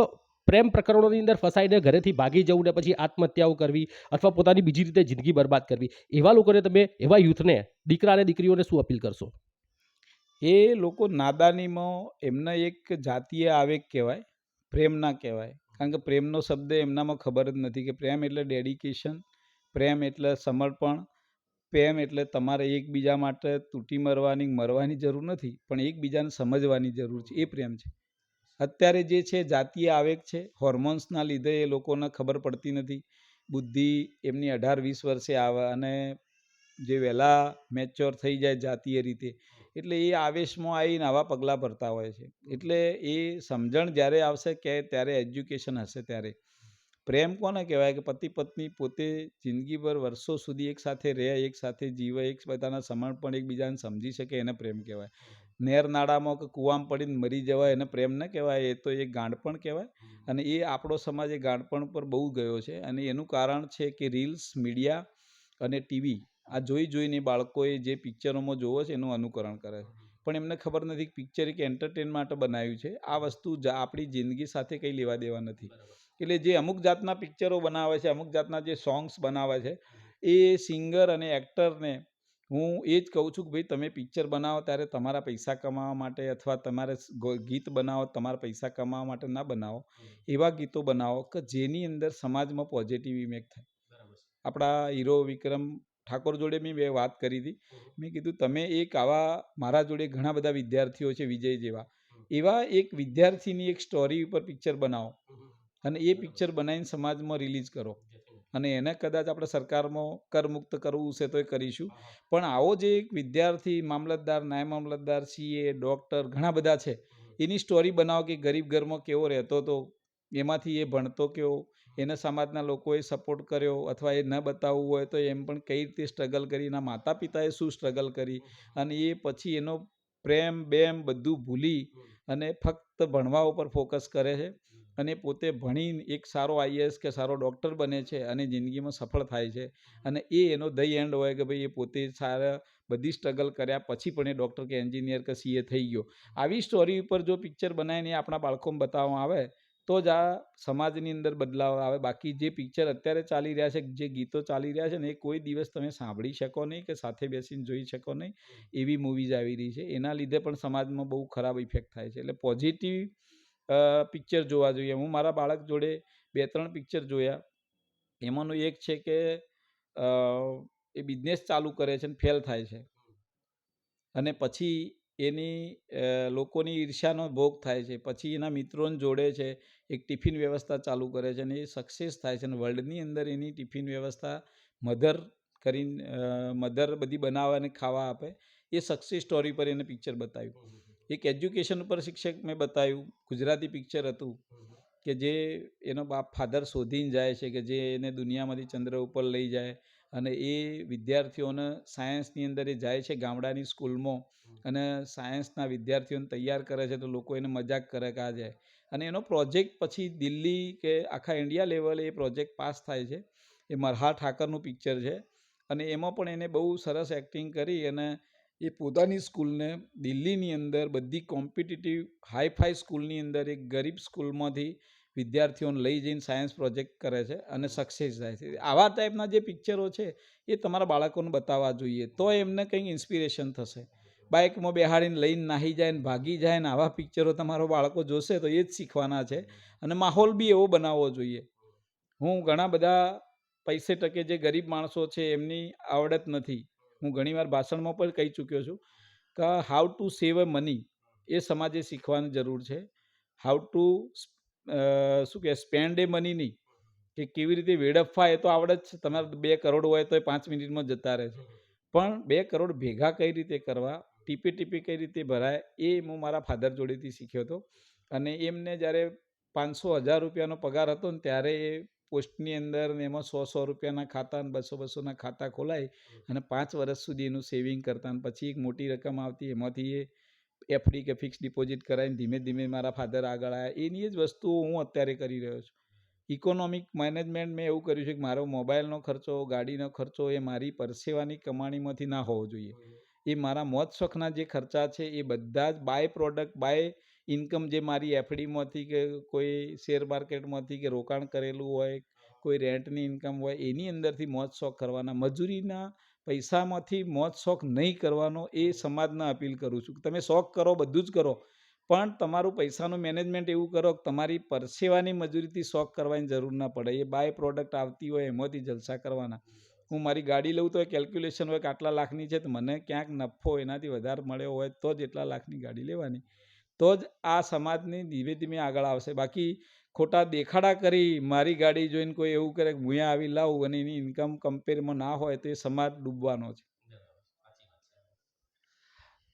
પ્રેમ પ્રકરણોની અંદર ફસાઈને ઘરેથી ભાગી જવું ને પછી આત્મહત્યાઓ કરવી અથવા પોતાની બીજી રીતે જિંદગી બરબાદ કરવી. એવા લોકોને તમે, એવા યુથને, દીકરા અને દીકરીઓને શું અપીલ કરશો? એ લોકો નાદાનીમાં એમને એક જાતીય આવેગ કહેવાય, પ્રેમ ના કહેવાય. કારણ કે પ્રેમનો શબ્દ એમનામાં ખબર જ નથી કે પ્રેમ એટલે ડેડિકેશન, પ્રેમ એટલે સમર્પણ, પ્રેમ એટલે તમારે એકબીજા માટે તૂટી મરવાની જરૂર નથી, પણ એકબીજાને સમજવાની જરૂર છે. એ પ્રેમ છે. અત્યારે જે છે જાતીય આવેગ છે, હોર્મોન્સના લીધે એ લોકોને ખબર પડતી નથી. બુદ્ધિ એમની 18-20 વર્ષે આવે અને જે વહેલા મેચ્યોર થઈ જાય જાતીય રીતે, એટલે એ આવેશમાં આવીને આવા પગલાં ભરતા હોય છે. એટલે એ સમજણ જ્યારે આવશે કે ત્યારે એજ્યુકેશન હશે ત્યારે. પ્રેમ કોને કહેવાય કે પતિ પત્ની પોતે જિંદગીભર વર્ષો સુધી એક સાથે રહે, એક સાથે જીવે, એક પોતાના સમર્પણ એકબીજાને સમજી શકે, એને પ્રેમ કહેવાય. નેર નાળામાં કે કૂવામાં પડીને મરી જવાય એને પ્રેમ ન કહેવાય, એ તો એક ગાંડપણ કહેવાય. અને એ આપણો સમાજ એ ગાંડપણ પર બહુ ગયો છે. અને એનું કારણ છે કે રીલ્સ, મીડિયા અને ટીવી આ જોઈને બાળકોએ જે પિક્ચરોમાં જોવો છે એનું અનુકરણ કરે છે. પણ એમને ખબર નથી કે પિક્ચર એક એન્ટરટેન માટે બનાવ્યું છે. આ વસ્તુ આપણી જિંદગી સાથે કંઈ લેવા દેવા નથી. એટલે જે અમુક જાતના પિક્ચરો બનાવે છે, અમુક જાતના જે સોંગ્સ બનાવે છે, એ સિંગર અને એક્ટરને હું એ જ કહું છું કે ભાઈ તમે પિક્ચર બનાવો ત્યારે તમારા પૈસા કમાવા માટે અથવા તમારે ગીત બનાવો તમારા પૈસા કમાવા માટે ના બનાવો. એવા ગીતો બનાવો કે જેની અંદર સમાજમાં પોઝિટિવ ઇમ્પેક્ટ થાય. આપણા હીરો વિક્રમ ઠાકોર જોડે મેં વાત કરી હતી. મેં કીધું તમે એક આવા, મારા જોડે ઘણા બધા વિદ્યાર્થીઓ છે વિજય જેવા, એવા એક વિદ્યાર્થીની એક સ્ટોરી ઉપર પિક્ચર બનાવો અને એ પિક્ચર બનાવીને સમાજમાં રિલીઝ કરો. અને એને કદાચ આપણે સરકારમાં કરમુક્ત કરવું છે તો એ કરીશું. પણ આવો જે એક વિદ્યાર્થી, મામલતદાર, નાયબ મામલતદાર, સીએ, ડૉક્ટર ઘણા બધા છે, એની સ્ટોરી બનાવો કે ગરીબ ઘરમાં કેવો રહેતો હતો, એમાંથી એ ભણતો કેવો, એને સમાજના લોકોએ સપોર્ટ કર્યો, અથવા એ ન બતાવવું હોય તો એમ પણ કઈ રીતે સ્ટ્રગલ કરી, એના માતા પિતાએ શું સ્ટ્રગલ કરી, અને એ પછી એનો પ્રેમ બેમ બધું ભૂલી અને ફક્ત ભણવા ઉપર ફોકસ કરે છે. અને પોતે ભણીને એક સારો આઈએએસ કે સારો ડૉક્ટર બને છે અને જિંદગીમાં સફળ થાય છે. અને એ એનો ધ એન્ડ હોય કે ભાઈ એ પોતે સારા બધી સ્ટ્રગલ કર્યા પછી પણ એ ડૉક્ટર કે એન્જિનિયર કે સીએ થઈ ગયો. આવી સ્ટોરી ઉપર જો પિક્ચર બનાવીને આપણા બાળકોને બતાવવામાં આવે તો જ આ સમાજની અંદર બદલાવ આવે. બાકી જે પિક્ચર અત્યારે ચાલી રહ્યા છે, જે ગીતો ચાલી રહ્યા છે ને, એ કોઈ દિવસ તમે સાંભળી શકો નહીં કે સાથે બેસીને જોઈ શકો નહીં. એવી મૂવીઝ આવી રહી છે, એના લીધે પણ સમાજમાં બહુ ખરાબ ઇફેક્ટ થાય છે. એટલે પોઝિટિવ પિક્ચર જોવા જોઈએ. હું મારા બાળક જોડે 2-3 પિક્ચર જોયા. એમાંનું એક છે કે એ બિઝનેસ ચાલુ કરે છે અને ફેલ થાય છે, અને પછી એની લોકોની ઈર્ષ્યાનો ભોગ થાય છે. પછી એના મિત્રોને જોડે છે, એક ટિફિન વ્યવસ્થા ચાલુ કરે છે અને એ સક્સેસ થાય છે. અને વર્લ્ડની અંદર એની ટિફિન વ્યવસ્થા મધર બધી બનાવે અને ખાવા આપે. એ સક્સેસ સ્ટોરી પર એને પિક્ચર બતાવ્યું. એક એજ્યુકેશન ઉપર શિક્ષક મેં બતાવ્યું, ગુજરાતી પિક્ચર હતું કે જે એનો ફાધર શોધીને જાય છે કે જે એને દુનિયામાંથી ચંદ્ર ઉપર લઈ જાય. અને એ વિદ્યાર્થીઓને સાયન્સની અંદર એ જાય છે ગામડાની સ્કૂલમાં અને સાયન્સના વિદ્યાર્થીઓને તૈયાર કરે છે. તો લોકો એને મજાક કરે કે આ જાય, અને એનો પ્રોજેક્ટ પછી દિલ્હી કે આખા ઇન્ડિયા લેવલે એ પ્રોજેક્ટ પાસ થાય છે. એ મલ્હાર ઠાકરનું પિક્ચર છે અને એમાં પણ એને બહુ સરસ એક્ટિંગ કરી અને એ પોતાની સ્કૂલને દિલ્હીની અંદર બધી કોમ્પિટિટિવ હાઈફાઈ સ્કૂલની અંદર એક ગરીબ સ્કૂલમાંથી વિદ્યાર્થીઓને લઈ જઈને સાયન્સ પ્રોજેક્ટ કરે છે અને સક્સેસ થાય છે. આવા ટાઈપના જે પિક્ચરો છે એ તમારા બાળકોને બતાવવા જોઈએ, તો એમને કંઈક ઇન્સ્પિરેશન થશે. બાઇકમાં બેહાડીને લઈને નાહી જાય ને ભાગી જાય ને આવા પિક્ચરો તમારો બાળકો જોશે તો એ જ શીખવાના છે. અને માહોલ બી એવો બનાવવો જોઈએ. હું ઘણા બધા પૈસે ટકે જે ગરીબ માણસો છે એમની આવડત નથી, હું ઘણીવાર ભાષણમાં પણ કહી ચૂક્યો છું કે how to save a money એ સમાજે શીખવાની જરૂર છે. હાઉ ટુ શું કહે સ્પેન્ડ એ મની નહીં, કે કેવી રીતે વેડફવા એ તો આવડે જ છે. તમારે 2 કરોડ હોય તો એ 5 મિનિટમાં જતા રહે છે, પણ 2 કરોડ ભેગા કઈ રીતે કરવા, ટીપે ટીપે કઈ રીતે ભરાય, એ હું મારા ફાધર જોડેથી શીખ્યો હતો. અને એમને જ્યારે 500,000 રૂપિયાનો પગાર હતો ને ત્યારે એ પોસ્ટની અંદર ને એમાં 100 રૂપિયાના ખાતા અને 200 ખાતા ખોલાય અને 5 વર્ષ સુધી એનું સેવિંગ કરતા, અને પછી એક મોટી રકમ આવતી એમાંથી એ એફડી કે ફિક્સ ડિપોઝિટ કરાવીને ધીમે ધીમે મારા ફાધર આગળ આવ્યા. એની જ વસ્તુ હું અત્યારે કરી રહ્યો છું. ઇકોનોમિક મેનેજમેન્ટ મેં એવું કર્યું છે કે મારો મોબાઈલનો ખર્ચો, ગાડીનો ખર્ચો એ મારી પરસેવાની કમાણીમાંથી ના હોવો જોઈએ. એ મારા મોજ શોખના જે ખર્ચા છે એ બધા જ બાય પ્રોડક્ટ, બાય ઇન્કમ જે મારી એફડીમાંથી કે કોઈ શેર માર્કેટમાંથી કે રોકાણ કરેલું હોય, કોઈ રેન્ટની ઇન્કમ હોય, એની અંદરથી મોજ શોખ કરવાના. મજૂરીના પૈસામાંથી મોજ શોખ નહીં કરવાનો એ સમાજને અપીલ કરું છું. તમે શોખ કરો, બધું જ કરો, પણ તમારું પૈસાનું મેનેજમેન્ટ એવું કરો કે તમારી પરસેવાની મજૂરીથી શોખ કરવાની જરૂર ના પડે. એ બાય પ્રોડક્ટ આવતી હોય એમાંથી જલસા કરવાના. હું મારી ગાડી લઉં તો કેલ્ક્યુલેશન હોય કે આટલા લાખની છે તો મને ક્યાંક નફો એનાથી વધારે મળ્યો હોય તો જ એટલા લાખની ગાડી લેવાની. તો જ આ સમાજની ધીમે ધીમે આગળ આવશે. બાકી ખોટા દેખાડા કરી મારી ગાડી જોઈને કોઈ એવું કરે કે હું આવી લાવું અને એની ઇન્કમ કમ્પેરમાં ના હોય તો એ સમાજ ડૂબવાનો છે.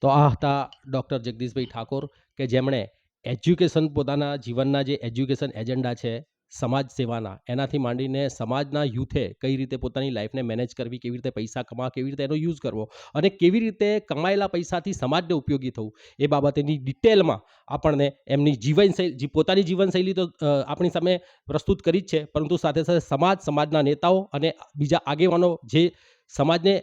તો આ હતા ડૉક્ટર જગદીશભાઈ ઠાકોર કે જેમણે એજ્યુકેશન પોતાના જીવનના જે એજ્યુકેશન એજન્ડા છે સમાજ સેવાના એનાથી માંડીને સમાજના યુથે કઈ રીતે પોતાની લાઈફને મેનેજ કરવી, કેવી રીતે પૈસા કમાવા, કેવી રીતે એનો યુઝ કરવો અને કેવી રીતે કમાયેલા પૈસાથી સમાજને ઉપયોગી થવું એ બાબતેની ડિટેલમાં આપણને એમની જીવનશૈલી, પોતાની જીવનશૈલી તો આપણી સામે પ્રસ્તુત કરી જ છે, પરંતુ સાથે સાથે સમાજના નેતાઓ અને બીજા આગેવાનો જે સમાજને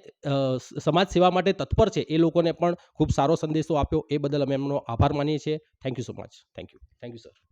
સમાજ સેવા માટે તત્પર છે એ લોકોને પણ ખૂબ સારો સંદેશો આપ્યો. એ બદલ અમે એમનો આભાર માનીએ છીએ. Thank you so much. Thank you sir.